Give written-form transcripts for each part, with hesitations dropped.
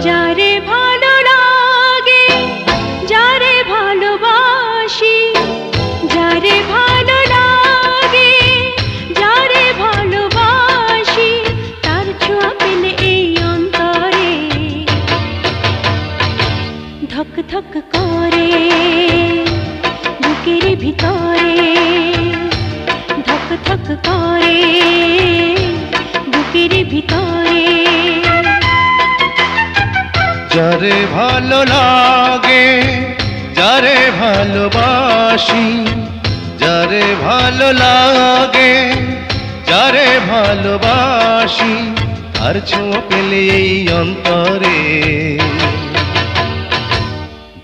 যারে ভালো লাগে, যারে ভালোবাসি, যারে ভালো লাগে, যারে ভালোবাসি, তার ছোঁয়া পেলে এই অন্তরে ধক ধক করে বুকের ভিতরে, ধক ধক করে বুকের ভিতরে। যারে ভালো লাগে, যারে ভালোবাসি, যারে ভালো লাগে, যারে ভালোবাসি, আর ছোঁয়া পেলে এই অন্তরে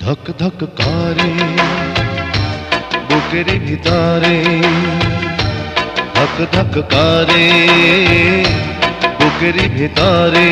ধক ধক করে বুকের ভিতরে, ধক ধক করে বুকের ভিতরে।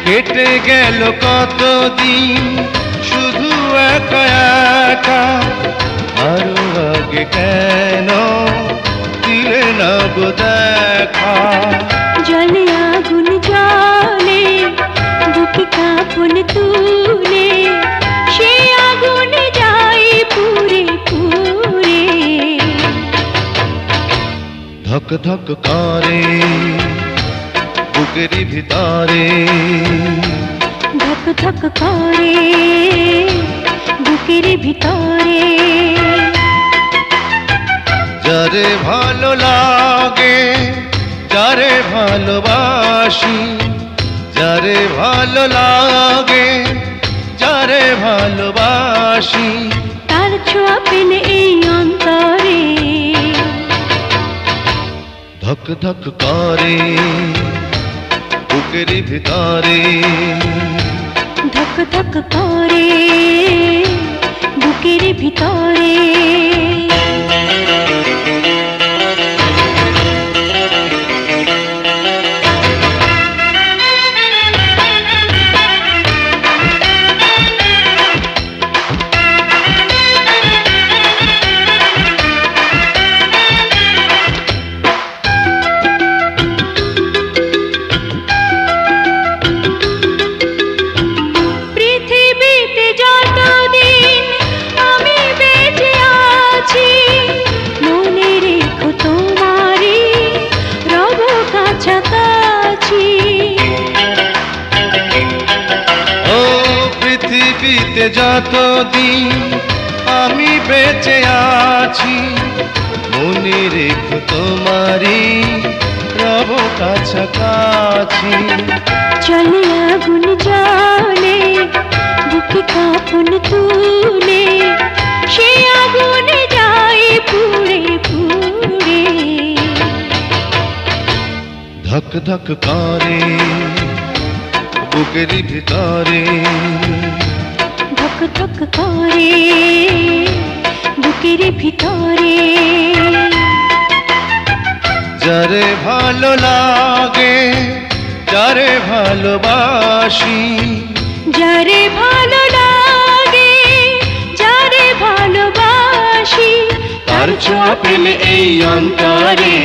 কেটে গেল কতদিন শুধু একা একা, আরো আগে কেন দিলে না গো দেখা। জলে আগুন জ্বলে বুকে কাঁপন তুলে, সে আগুন যায় পুরে পুরে, ধক ধক করে বুকের ভিতরে, ধক ধক করে বুকের ভিতরে। যারে ভালো লাগে, যারে ভালোবাসি, যারে ভালো লাগে, যারে ভালোবাসি, তার ছোঁয়া পেলে এই অন্তরে ধক ধক করে বুকের ভিতরে, ধক ধক করে বুকের ভিতরে। পৃথিবীতে যতদিন আমি বেঁচে আছি, মনে রেখো তোমারই রব কাছাকাছি। চলে আগুন জ্বলে বুকে কাঁপন তুলে, সে আগুন যায় পুড়ে পুড়ে, ধক ধক করে বুকের ভিতরে, ধক ধক করে বুকের ভিতরে। যারে ভালো লাগে, যারে ভালোবাসি, যারে ভালো লাগে, যারে ভালোবাসি, তার ছোঁয়া পেলে এই অন্তরে